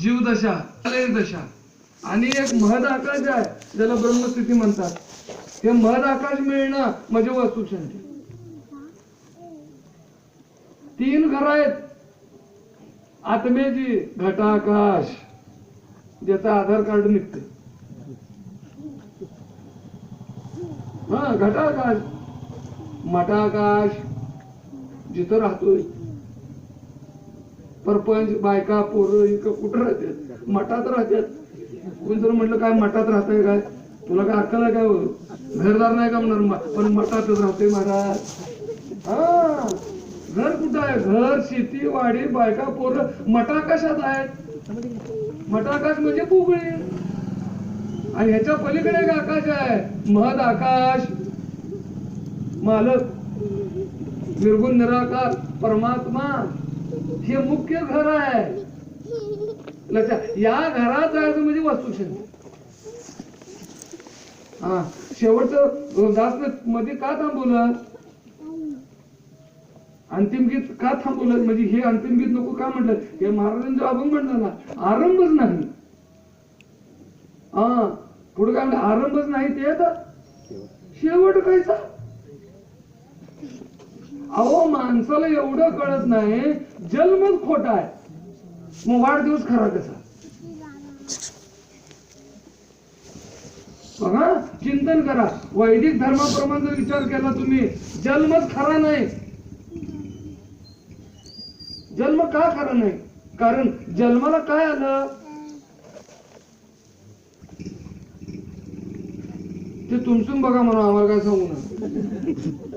जीवदशा, दशा आणि एक महद आकाश आहे ज्याला ब्रह्मस्थिती म्हणतात. ते महद आकाश मिळणं म्हणजे वस्तुशांती. 3 घरं आहेत आत्मेची. घटाकाश ज्याचा आधार कार्ड निघते, हा घटाकाश. मठाकाश जिथं राहतोय, परपंच बायका पोरं इकडं कुठं राहतात? मठात राहतात. कोण जर म्हटलं काय मठात राहतंय काय, तुला काय अक्कल आहे काय? घरदार नाही का म्हणणार, पण मठातच राहतोय महाराज. हा घर कुठं आहे? घर, शेती, वाडी, बायका, पोरं मठाकाशात आहेत. मठाकाश म्हणजे पोकळी. आणि ह्याच्या पलीकडे एक आकाश आहे, महद आकाश. मालक, निर्गुण निराकार परमात्मा, हे मुख्य घर आहे. लक्षात, या घरात जायचं म्हणजे वस्तुशांती. हा शेवटचं दास मध्ये का थांबवलं? अंतिम गीत का थांबवलं? म्हणजे हे अंतिम गीत नको का म्हटलं? हे महाराजांचं अभंग म्हटलं ना, आरंभच नाही. हा पुढे काय म्हणलं? आरंभच नाही ते आता शेवट कायचा? अहो माणसाला एवढं कळत नाही, जन्मच खोटा आहे, मग वाढदिवस खरा कसा? बघा, चिंतन करा. वैदिक धर्माप्रमाणे जर विचार केला तुम्ही, जन्मच खरा नाही. जन्म का खरा नाही? कारण जन्माला काय आलं ते तुमचं बघा म्हणून आम्हाला काय सांगू ना,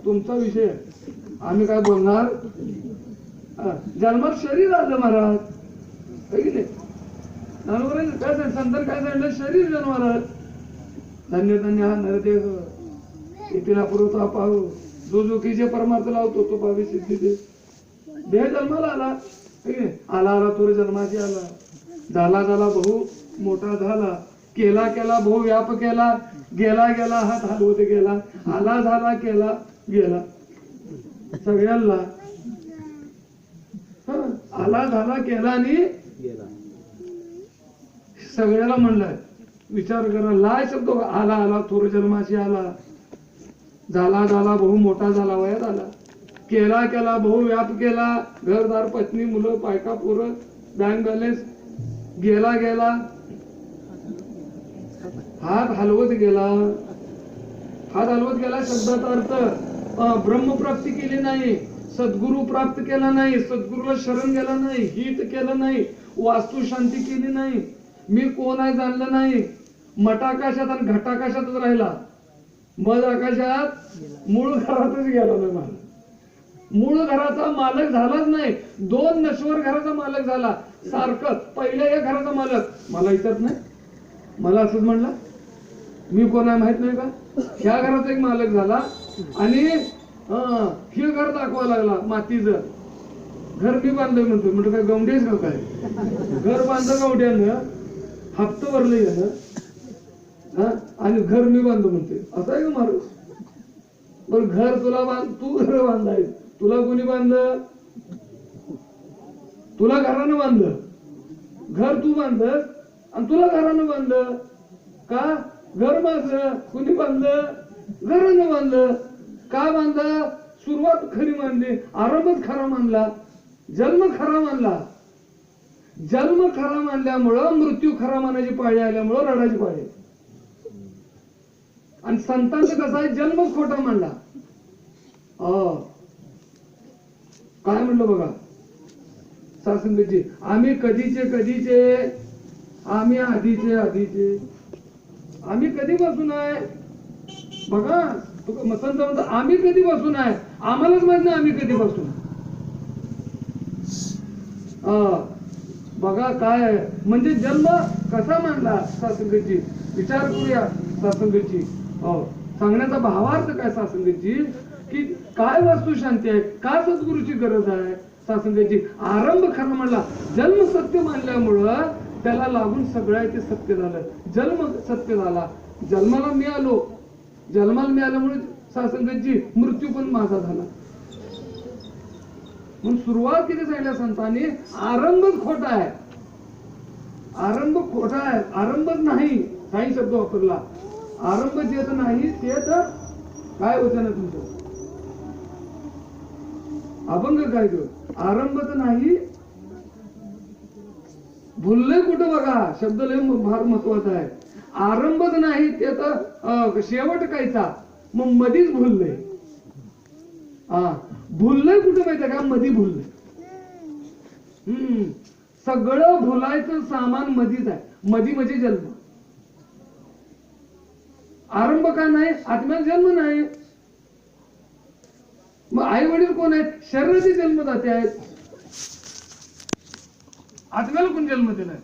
तुमचा विषय. आम्ही काय बोलणार? जन्मात शरीर आलं महाराज, काय संतान काय सांगितलं? शरीर जन्माला. धन्य धन्य हा नरदेह इतिला पुरवता पाहू, जो जो की जे परमार्थ लावतो तो पावी सिद्धी दे. देह जन्माला आला, आला आला तोर जन्माची आला. झाला झाला बहु मोठा झाला, केला केला बहु व्याप केला. गेला गेला हात हलवत गेला, आला झाला केला गेला. सगळ्यांना आला झाला केला आणि सगळ्याला म्हणलाय. विचार करा, लाय शब्द आला आला थोर जन्माशी आला. झाला झाला बहु मोठा झाला, वयात आला. केला केला बहु व्याप केला, घरदार पत्नी मुलं बायका पोरं बँक बॅलन्स. गेला गेला हात हलवत गेला. हात हलवत गेला शब्दाचा अर्थ ब्रह्मप्राप्ती केली नाही, सद्गुरु प्राप्त केला नाही, सद्गुरूला शरण गेला नाही, हित केलं नाही, वास्तू शांती केली नाही, मी कोण आहे जाणलं नाही. मठाकाशात आणि घटाकाशातच राहिला. मध आकाशात मूळ घरातच गेला नाही. मला मूळ घराचा मालक झालाच नाही. 2 नश्वर घराचा मालक झाला. सारखं पहिल्या एक घराचा मालक मला विचारत नाही, मला असंच म्हणलं, मी कोण आहे माहित नाही का? ह्या घराचा एक मालक झाला आणि हे घर दाखवा लागला मातीचं. घर मी बांधलं म्हणतो. म्हटलं काय गवंडीच का काय? घर बांधलं गवड्यानं, हप्ता भरलं गेलं आणि घर मी बांधतो म्हणते. असं आहे का माणूस? बरं घर तुला तू घर बांधाय, तुला कोणी बांधलं? तुला घरानं बांधलं. घर तू बांधलं आणि तुला घरानं बांधलं का? घर माझं. कुणी बांधलं? घरानं बांधलं. का बांधलं? सुरुवात खरी मानली, आरंभच खरा मानला, जन्म खरा मानला. जन्म खरा मानल्यामुळं मृत्यू खरा मानायची पाळी आल्यामुळं रडायची पाळी. आणि संतांचं कसं आहे? जन्मच खोटा मानला. काय म्हणलं बघा सासंगची, आम्ही कधीचे कधीचे, आम्ही आधीचे आधीचे. आम्ही कधीपासून आहे बघा. संत म्हणतो आम्ही कधीपासून आहे, आम्हालाच माहित नाही आम्ही कधीपासून. बघा काय आहे म्हणजे जन्म कसा मानला सासंगची. विचार करूया सासंगची. सांगण्याचा भावार्थ काय सासंगची, की काय वस्तू शांती आहे, का सद्गुरूची गरज आहे. सासंगची आरंभ खरा म्हणला. जन्म सत्य मानल्यामुळं त्याला लागून सगळं ते सत्य झालं. जन्म सत्य झाला. जन्माला मी आलो, जन्माला मी आल्यामुळे सासंगची मृत्यू पण माझा झाला. म्हणून सुरुवात किती सांगितल्या संतांनी, आरंभच खोटा आहे. आरंभ खोटा आहे, आरंभच नाही. काही शब्द वापरला, आरंभ जे नाही ते तर काय वचन आहे तुमचं? अभंग काय तो? आरंभच नाही, भुलले कुठं बघा, शब्द लय फार महत्वाचा आहे. आरंभच नाही ते तर शेवट कायचा, मग मधीच भुलले. भुललंय कुठं माहितीये का? मधी भुललंय. सगळं भुलायचं सामान मधीच आहे. मधी म्हणजे जन्म. आरंभ का नाही? आत्म्यात जन्म नाही. मग आई वडील कोण आहेत? शरीराचे जन्मदाते आहेत. आत्म्याला कोण जन्म दिलाय?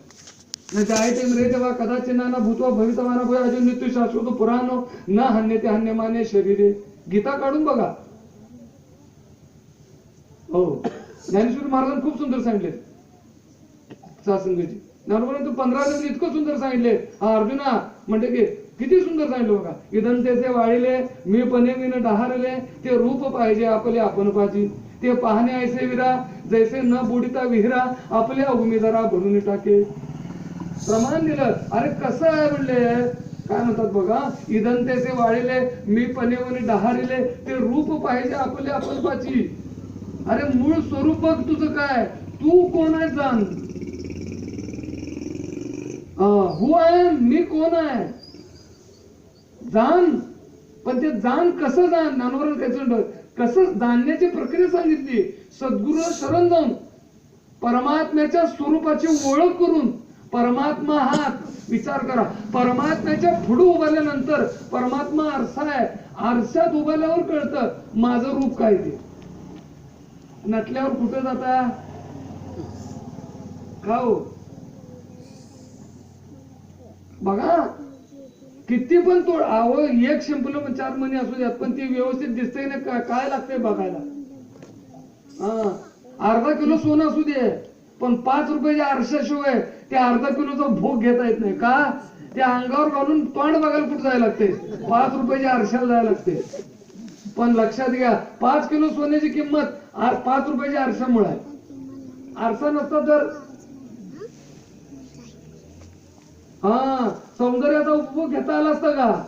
रे तेव्हा कदाचित नाना भूतवा भवितवाना भय अजून नित्य शाश्वत पुराण न हन्यते हन्यमाने शरीरे. गीता काढून बघा. हो, ज्ञानेश्वर महाराजांनी खूप सुंदर सांगितले सत्संगाची. ज्ञानोबाने 15 दिवस इतकं सुंदर सांगितले. हा अर्जुना म्हणते की किती सुंदर सांगितलं बघा. इदंतेचे वाळिले मी पणे विन डहारले, ते रूप पाहिजे आपले आपण पाची, ते पाहणे ऐसे विरा जैसे न बुडिता विहिरा, आपल्या उमेदरा भरून टाके. प्रमाण दिलं. अरे कसं आहे म्हणले, काय म्हणतात बघा, इदंतेचे वाळिले मी पणे विन डहारिले, ते रूप पाहिजे आपले आपण पाची. अरे मूळ स्वरूप बघ तुझं काय, तू कोण आहे जाण. हु आहे, मी कोण आहे जाण. पण ते जाण कसं जाण, ज्ञानोबा कसं जाणण्याची प्रक्रिया सांगितली. सद्गुरू शरण जाऊन परमात्म्याच्या स्वरूपाची ओळख करून, परमात्मा हात विचार करा, परमात्म्याच्या पुढे उभारल्यानंतर परमात्मा आरसा आहे, आरशात उभारल्यावर कळतं माझं रूप काय ते. नटल्यावर कुठे जाता खाऊ बघा. किती पण तोड आव, एक शिंपलं पण 4 महिने असू द्यात, पण ती व्यवस्थित दिसते ना, काय लागतंय बघायला. अर्धा किलो सोनं असू दे, पण 5 रुपयाच्या आरशाशिवाय त्या अर्धा किलोचा भोग घेता येत नाही. का? त्या अंगावर घालून तोंड बघायला कुठं जायला लागते, 5 रुपयाच्या आरशाला जायला लागते. पण लक्षात घ्या, 5 किलो सोन्याची किंमत 5 रुपयाच्या आरशामुळे आहे. आरसा नसता तर सौंदर्याचा उपभोग घेता आला असता का?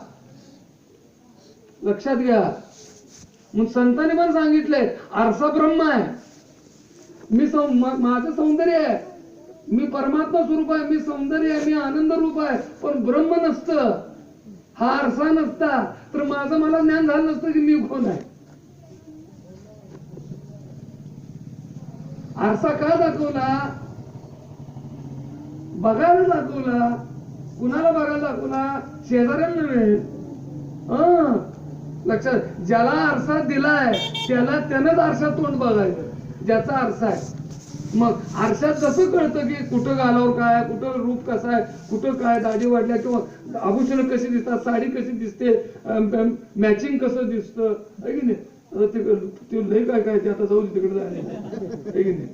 लक्षात घ्या. मग संतांनी पण सांगितलंय आरसा ब्रह्म आहे, मी माझं सौंदर्य आहे, मी परमात्मा स्वरूप आहे, मी सौंदर्य आहे, मी आनंद रूप आहे. पण ब्रह्म नसतं, हा आरसा नसता तर माझं मला ज्ञान झालं नसतं की मी कोण आहे. आरसा का दाखवला? बघायला दाखवला. कुणाला बघायला दाखवला? शेजाऱ्यांना नव्हे. लक्षात, ज्याला आरसा दिलाय त्यानंच आरशात तोंड बघायचं, ज्याचा आरसा आहे. मग आरशात कसं कळतं की कुठं गालावर काय, कुठं रूप कसं आहे, कुठं काय दाढी वाढल्या किंवा आभूषण कशी दिसतात, साडी कशी दिसते, मॅचिंग कसं दिसतं, आहे की नाही. ते लय काय काय ते आता जाऊ तिकडे जायला.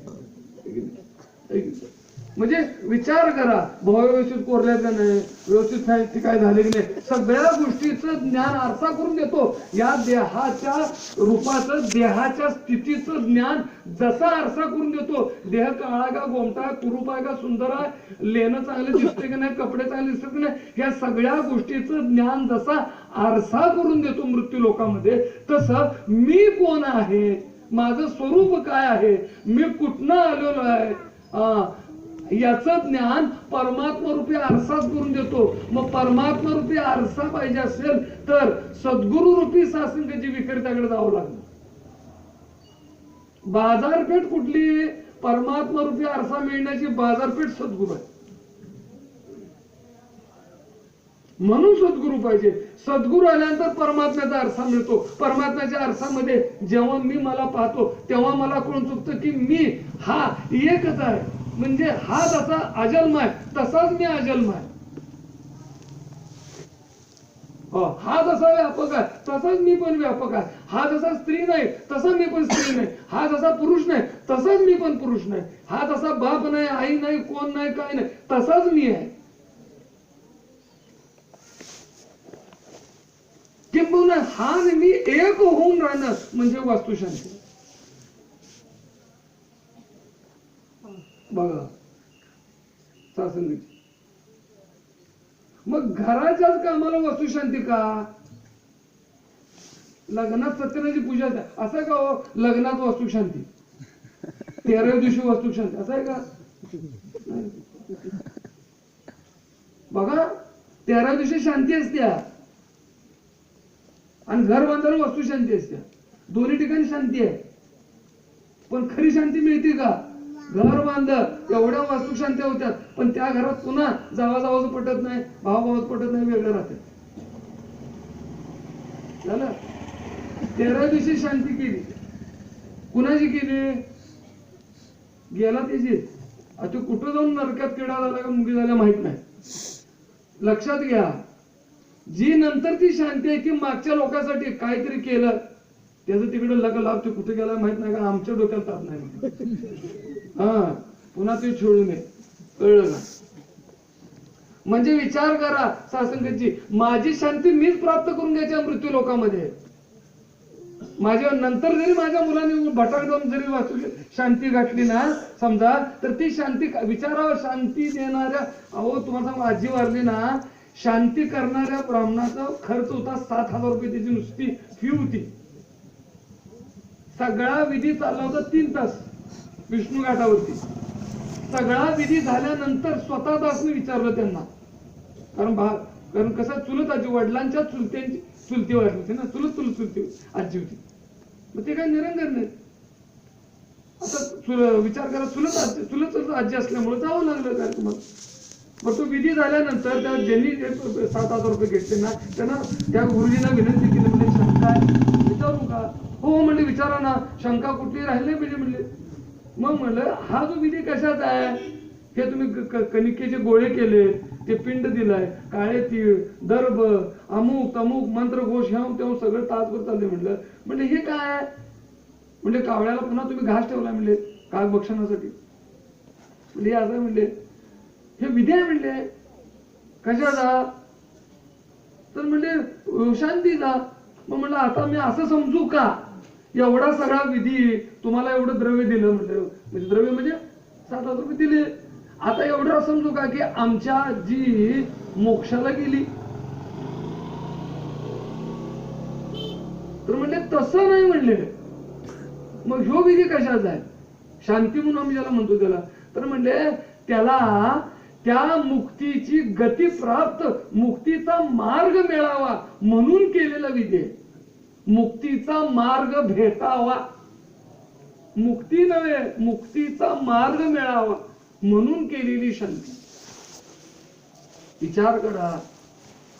म्हणजे विचार करा, भोवा व्यवस्थित कोरल्या का नाही, व्यवस्थित काय झाले की नाही, सगळ्या गोष्टीचं ज्ञान आरसा करून देतो. या देहाच्या रूपाचं, देहाच्या स्थितीचं ज्ञान जसा आरसा करून देतो. देह काळा का गोमटा, कुरूप आहे का सुंदर आहे, लेणं चांगलं दिसते की नाही, कपडे चांगले दिसते की नाही, या सगळ्या गोष्टीचं ज्ञान जसा आरसा करून देतो मृत्यू लोकांमध्ये, तसं मी कोण आहे, माझं स्वरूप काय आहे, मी कुठनं आलेलो आहे, याचं ज्ञान परमात्मा रूपी आरसाच करून देतो. मग परमात्मा रूपी आरसा पाहिजे असेल तर सद्गुरु रूपी सासंगाची विक्रेत्याकडे जावं लागलं. बाजारपेठ कुठली? परमात्मा रूपी आरसा मिळण्याची बाजारपेठ सद्गुरू आहे. म्हणून सद्गुरू पाहिजे. सद्गुरू आल्यानंतर परमात्म्याचा आरसा मिळतो. परमात्म्याच्या आरसामध्ये जेव्हा मी मला पाहतो तेव्हा मला कळून चुकतं की मी हा एकच आहे. म्हणजे हा जसा अजन्म आहे तसाच मी अजन्म आहे. हा जसा व्यापक आहे तसाच मी पण व्यापक आहे. हा जसा स्त्री नाही तसा मी पण स्त्री नाही. हा जसा पुरुष नाही तसाच मी पण पुरुष नाही. हा जसा बाप नाही, आई नाही, कोण नाही, काय नाही, तसाच मी आहे. किंबहुना हा मी एक होऊन राहणं म्हणजे वास्तुशांती. बघा सासंगीची मग घराच्याच कामाला वास्तुशांती का? लग्नात सत्यनारायणाची पूजा असं का हो? लग्नात वास्तुशांती, 13व्या दिवशी वास्तुशांती असं आहे का? बघा 13व्या दिवशी शांती असते आणि घर बांधायला वास्तुशांती असते. दोन्ही ठिकाणी शांती आहे, पण खरी शांती मिळते का? घर बांध एवढ्या वास्तुशांती होत्यात, पण त्या घरात पुन्हा जावाचं पटत नाही, भावाभावाचं पटत नाही, वेगळं राहते. झालं. 13व्या दिवशी शांती केली, कुणाची केली? गेला त्याची. आता कुठं जाऊन नरकात किडा झाला का मुंगी झाल्या माहित नाही. लक्षात घ्या, जी नंतर ती शांती आहे की मागच्या लोकांसाठी काहीतरी केलं, त्याचं तिकडे लाभ ते कुठे गेला माहित नाही का? आमच्या डोक्याला ताप नाही. हा, पुन्हा ते छोडू नये. कळलं का? म्हणजे विचार करा सासंगतची, माझी शांती मीच प्राप्त करून घ्यायची मृत्यू लोकांमध्ये. माझ्या नंतर जरी माझ्या मुलांनी भटाक जाऊन जरी वाचू शांती घातली ना समजा, तर ती शांती विचारावं. शांती देणाऱ्या, अहो तुम्हाला सांगू, आजी वारली ना, शांती करणाऱ्या ब्राह्मणाचा खर्च होता 7,000 रुपये. त्याची नुसती फी होती. सगळा विधी चालला होता 3 तास विष्णू घाटावरती. सगळा विधी झाल्यानंतर स्वतः दासने विचारलं त्यांना, कारण कसं चुलत आजी, वडिलांच्या चुलती वारली होती ना, चुलती आजी होती. मग ते काय निरंजन नाही. आता विचार करा, चुलत आजी असल्यामुळे जावं लागलं काय तुम्हाला. मग तो विधी झाल्यानंतर त्या ज्यांनी 7,000 रुपये घेतले ना, त्यांना त्या गुरुजींना विनंती केली, म्हणजे शंका विचारू का? हो म्हणले, विचारा ना, शंका कुठली राहिली नाही पाहिजे म्हणले. मग म्हणलं, हा जो विधी कशाचा आहे? हे तुम्ही कणिकेचे गोळे केले, ते पिंड दिलाय, काळे तीळ, दर्भ, अमुक तमुक मंत्र घोष ह्याव तेव्हा सगळं तासभर चालले. म्हणलं हे काय? म्हणजे कावळ्याला पुन्हा तुम्ही घास ठेवला म्हणले काग भक्षणासाठी. म्हणजे असं म्हणले, हे विधी आहे म्हणले. कशाचा? तर म्हणले शांतीचा. मग म्हणलं आता मी असं समजू का, एवढा सगळा विधी, तुम्हाला एवढं द्रव्य दिलं, म्हणजे द्रव्य म्हणजे 7,000 रुपये दिले, आता एवढं समजू का की आमच्या आजी मोक्षाला गेली? तर म्हणले तसं नाही म्हणले. मग ह्यो विधी कशाचा आहे? शांती म्हणून आम्ही ज्याला म्हणतो त्याला. तर म्हणले त्याला त्या मुक्तीची गती प्राप्त, मुक्तीचा मार्ग मिळावा म्हणून केलेला विधी आहे. मुक्तीचा मार्ग भेटावा, मुक्ती नव्हे, मुक्तीचा मार्ग मिळावा म्हणून केलेली शांती. विचार करा,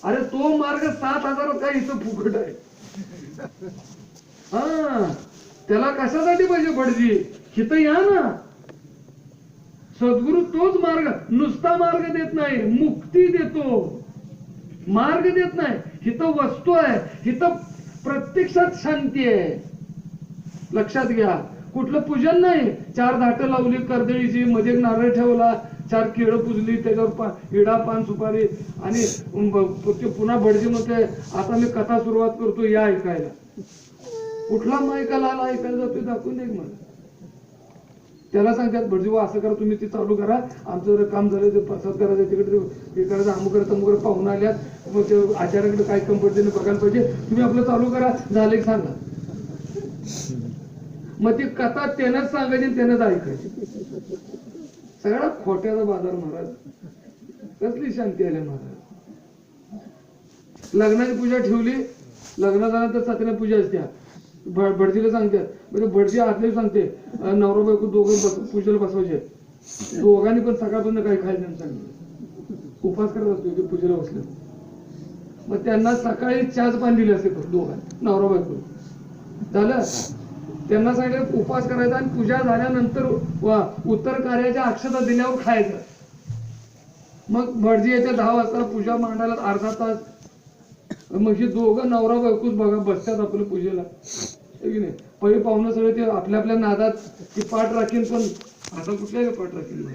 अरे तो मार्ग 7,000 काय इथं फुकट आहे? हा, त्याला कशासाठी पाहिजे भटजी? इथं या ना. सद्गुरु तोच मार्ग, नुसता मार्ग देत नाही, मुक्ती देतो, मार्ग देत नाही. इथं वस्तू आहे, इथं प्रत्यक्षात शांती आहे. लक्षात घ्या, कुठलं पूजन नाही. 4 धाटं लावली कर्दळीची, मध्ये एक नारळ ठेवला, 4 केळं पुजली, त्याच्यावर इडा पान सुपारी, आणि पुन्हा भटजी म्हणते आता मी कथा सुरुवात करतो, या ऐकायला. कुठला मायकाला आला ऐकायला जातोय? दाखवून एक मला. त्याला सांगतात भटजी असं करा, तुम्ही ते चालू करा, आमचं जर काम झालं ते प्रसाद करायचं, तिकडे हे करायचं, अमुक करायचं, तमुक करायचं, पाहुणा आल्यात, मग ते आचार्याकडे काय कम पडते बघायला पाहिजे, तुम्ही आपलं चालू करा, झालं की सांगा. मग ती कथा त्यानंच सांगायची, त्यानंच ऐकायची. सगळा खोट्याचा बाजार महाराज. कसली शांती आली महाराज? लग्नाची पूजा ठेवली, लग्न झाल्यानंतर सत्यनारायण पूजा असते. भटजीला सांगतात, म्हणजे भटजी आतले सांगते नवरा बायको दोघं पूजेला बसवायचे, दोघांनी पण सकाळपर्यंत काही खायचं सांगितलं, उपास करत असतो ते पूजेला बसले. मग त्यांना सकाळी चहाच पाणी दिले असते दोघांनी, नवरा बायको. झालं, त्यांना सांगितलं उपास करायचा आणि पूजा झाल्यानंतर उत्तर कार्याच्या अक्षता दिल्यावर खायचं. मग भटजी येते 10 वाजता, पूजा मांडायला अर्धा तास. मग हे दोघं नवरा बायकोच बघा बसतात आपल्या पूजेला, की नाही. पहिले पाहुणं सगळे ते आपल्या आपल्या नादात ती पाठ राखीन, पण आता कुठल्या पाठ राखीन?